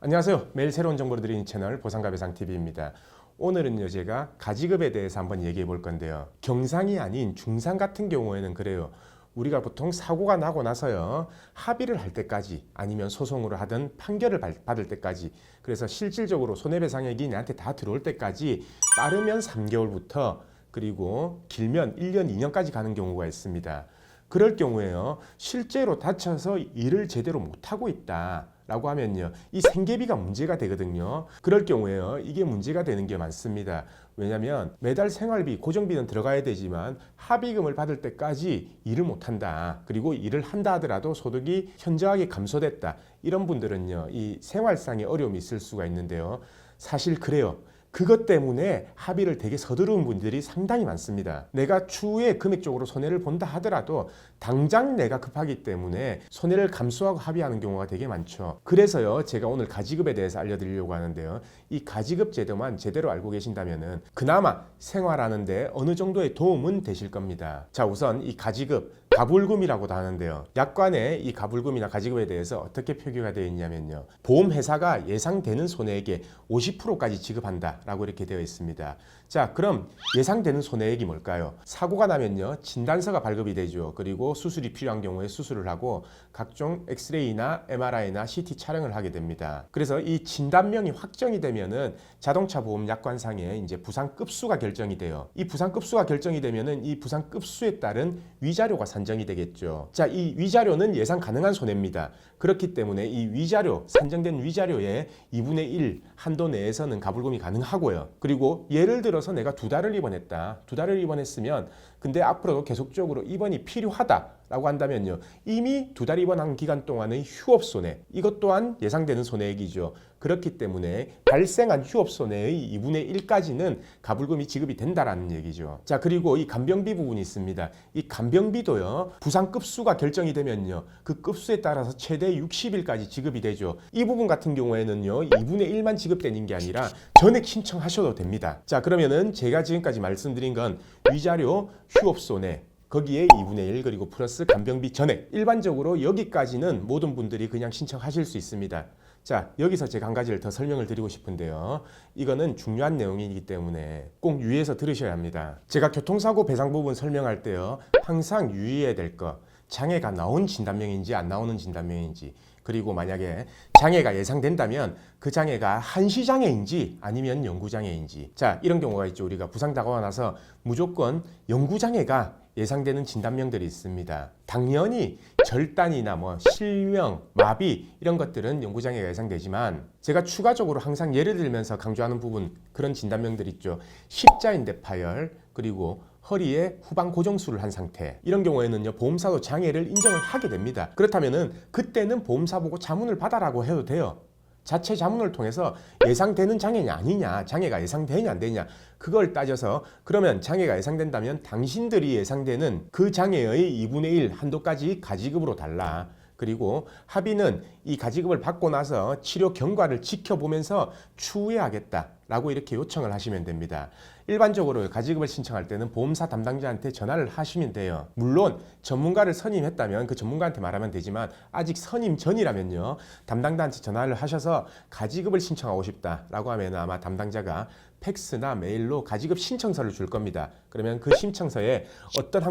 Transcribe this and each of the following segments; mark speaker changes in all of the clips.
Speaker 1: 안녕하세요. 매일 새로운 정보를 드리는 채널 보상가배상TV입니다. 오늘은요, 제가 가지급에 대해서 한번 얘기해 볼 건데요. 경상이 아닌 중상 같은 경우에는 그래요. 우리가 보통 사고가 나고 나서요, 합의를 할 때까지 아니면 소송으로 하든 판결을 받을 때까지, 그래서 실질적으로 손해배상액이 나한테 다 들어올 때까지 빠르면 3개월부터 그리고 길면 1년, 2년까지 가는 경우가 있습니다. 그럴 경우에요, 실제로 다쳐서 일을 제대로 못하고 있다 라고 하면요, 이 생계비가 문제가 되거든요. 그럴 경우에요, 이게 문제가 되는 게 많습니다. 왜냐하면 매달 생활비, 고정비는 들어가야 되지만 합의금을 받을 때까지 일을 못한다, 그리고 일을 한다 하더라도 소득이 현저하게 감소됐다, 이런 분들은요, 이 생활상의 어려움이 있을 수가 있는데요. 사실 그래요. 그것 때문에 합의를 되게 서두르는 분들이 상당히 많습니다. 내가 추후에 금액적으로 손해를 본다 하더라도 당장 내가 급하기 때문에 손해를 감수하고 합의하는 경우가 되게 많죠. 그래서요, 제가 오늘 가지급에 대해서 알려드리려고 하는데요. 이 가지급 제도만 제대로 알고 계신다면은 그나마 생활하는데 어느 정도의 도움은 되실 겁니다. 자, 우선 이 가지급, 가불금이라고도 하는데요. 약관에 이 가불금이나 가지급에 대해서 어떻게 표기가 되어 있냐면요, 보험회사가 예상되는 손해액의 50%까지 지급한다 라고 이렇게 되어 있습니다. 자, 그럼 예상되는 손해액이 뭘까요? 사고가 나면요, 진단서가 발급이 되죠. 그리고 수술이 필요한 경우에 수술을 하고 각종 엑스레이나 MRI나 CT 촬영을 하게 됩니다. 그래서 이 진단명이 확정이 되면은 자동차 보험 약관상에 이제 부상급수가 결정이 돼요. 이 부상급수가 결정이 되면은 이 부상급수에 따른 위자료가 산정이 되겠죠. 자, 이 위자료는 예상 가능한 손해입니다. 그렇기 때문에 이 위자료, 산정된 위자료의 2분의 1 한도 내에서는 가불금이 가능하고요. 그리고 예를 들어서 내가 2달을 입원했다. 2달을 입원했으면 근데 앞으로도 계속적으로 입원이 필요하다라고 한다면요, 이미 2달 입원한 기간 동안의 휴업손해, 이것 또한 예상되는 손해액이죠. 그렇기 때문에 발생한 휴업손해의 2분의 1까지는 가불금이 지급이 된다라는 얘기죠. 자, 그리고 이 간병비 부분이 있습니다. 이 간병비도요, 부상급수가 결정이 되면요, 그 급수에 따라서 최대 60일까지 지급이 되죠. 이 부분 같은 경우에는요, 2분의 1만 지급되는 게 아니라 전액 신청하셔도 됩니다. 자, 그러면은 제가 지금까지 말씀드린 건 위자료, 휴업손해, 거기에 2분의 1 그리고 플러스 간병비 전액, 일반적으로 여기까지는 모든 분들이 그냥 신청하실 수 있습니다. 자, 여기서 제가 한 가지를 더 설명을 드리고 싶은데요, 이거는 중요한 내용이기 때문에 꼭 유의해서 들으셔야 합니다. 제가 교통사고 배상 부분 설명할 때요, 항상 유의해야 될 거, 장애가 나온 진단명인지 안 나오는 진단명인지, 그리고 만약에 장애가 예상된다면 그 장애가 한시장애인지 아니면 영구장애인지, 자, 이런 경우가 있죠. 우리가 부상당하고 나서 무조건 영구장애가 예상되는 진단명들이 있습니다. 당연히 절단이나 뭐 실명, 마비 이런 것들은 영구장애가 예상되지만, 제가 추가적으로 항상 예를 들면서 강조하는 부분, 그런 진단명들 있죠. 십자인대 파열, 그리고 허리에 후방 고정술을 한 상태, 이런 경우에는요, 보험사도 장애를 인정을 하게 됩니다. 그렇다면은 그때는 보험사 보고 자문을 받아라고 해도 돼요. 자체 자문을 통해서 예상되는 장애냐 아니냐, 장애가 예상되냐 안 되냐, 그걸 따져서 그러면 장애가 예상된다면 당신들이 예상되는 그 장애의 2분의 1 한도까지 가지급으로 달라. 그리고 합의는 이 가지급을 받고 나서 치료 경과를 지켜보면서 추후에 하겠다라고 이렇게 요청을 하시면 됩니다. 일반적으로 가지급을 신청할 때는 보험사 담당자한테 전화를 하시면 돼요. 물론 전문가를 선임했다면 그 전문가한테 말하면 되지만, 아직 선임 전이라면요, 담당자한테 전화를 하셔서 가지급을 신청하고 싶다라고 하면 아마 담당자가 팩스나 메일로 가지급 신청서를 줄 겁니다. 그러면 그 신청서에 어떤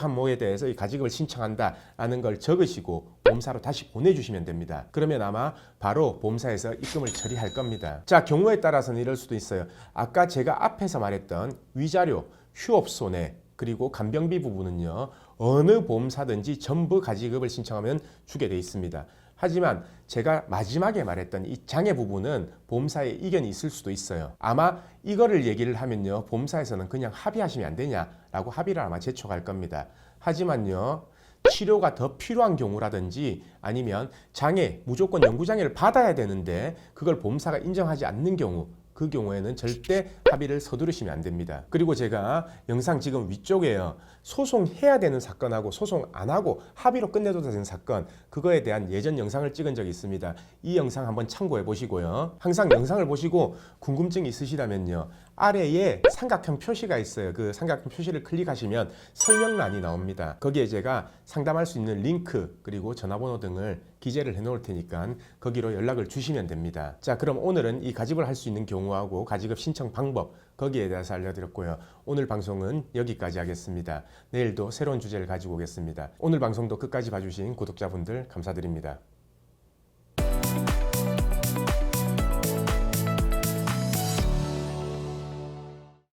Speaker 1: 항목에 대해서 이 가지급을 신청한다라는 걸 적으시고 보험사로 다시 보내주시면 됩니다. 그러면 아마 바로 보험사에서 입금을 처리할 겁니다. 자, 경우에 따라서는 이럴 수도 있어요. 아까 제가 앞에서 말했던 위자료, 휴업손해, 그리고 간병비 부분은요, 어느 보험사든지 전부 가지급을 신청하면 주게 돼 있습니다. 하지만 제가 마지막에 말했던 이 장애 부분은 보험사의 이견이 있을 수도 있어요. 아마 이거를 얘기를 하면요, 보험사에서는 그냥 합의하시면 안 되냐라고 합의를 아마 제촉할 겁니다. 하지만요, 치료가 더 필요한 경우라든지 아니면 장애, 무조건 영구장애를 받아야 되는데 그걸 보험사가 인정하지 않는 경우, 그 경우에는 절대 합의를 서두르시면 안 됩니다. 그리고 제가 영상 지금 위쪽에요, 소송해야 되는 사건하고 소송 안 하고 합의로 끝내도 되는 사건, 그거에 대한 예전 영상을 찍은 적이 있습니다. 이 영상 한번 참고해 보시고요. 항상 영상을 보시고 궁금증이 있으시다면요, 아래에 삼각형 표시가 있어요. 그 삼각형 표시를 클릭하시면 설명란이 나옵니다. 거기에 제가 상담할 수 있는 링크 그리고 전화번호 등을 기재를 해 놓을 테니까 거기로 연락을 주시면 됩니다. 자, 그럼 오늘은 이 가집을 할 수 있는 경우하고 가지급 신청 방법 거기에 대해서 알려드렸고요. 오늘 방송은 여기까지 하겠습니다. 내일도 새로운 주제를 가지고 오겠습니다. 오늘 방송도 끝까지 봐주신 구독자분들 감사드립니다.